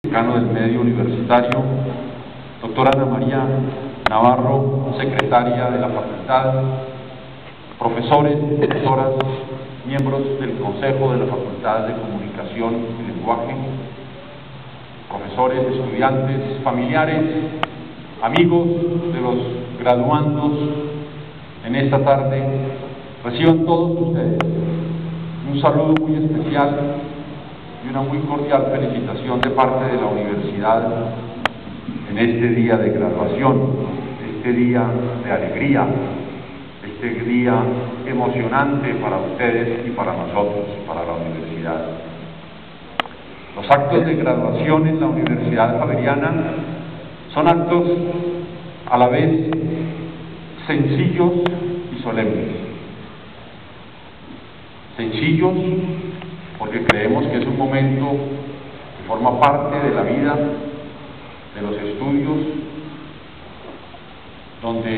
decano del medio universitario, doctora Ana María Navarro, secretaria de la facultad, profesores, profesoras, miembros del Consejo de la Facultad de Comunicación y Lenguaje, profesores, estudiantes, familiares, amigos de los graduandos en esta tarde, reciban todos ustedes un saludo muy especial y una muy cordial felicitación de parte de la universidad en este día de graduación, este día de alegría, este día emocionante para ustedes y para nosotros, para la universidad. Los actos de graduación en la Universidad Javeriana son actos a la vez sencillos y solemnes. Sencillos porque creemos que es un momento que forma parte de la vida, de los estudios, donde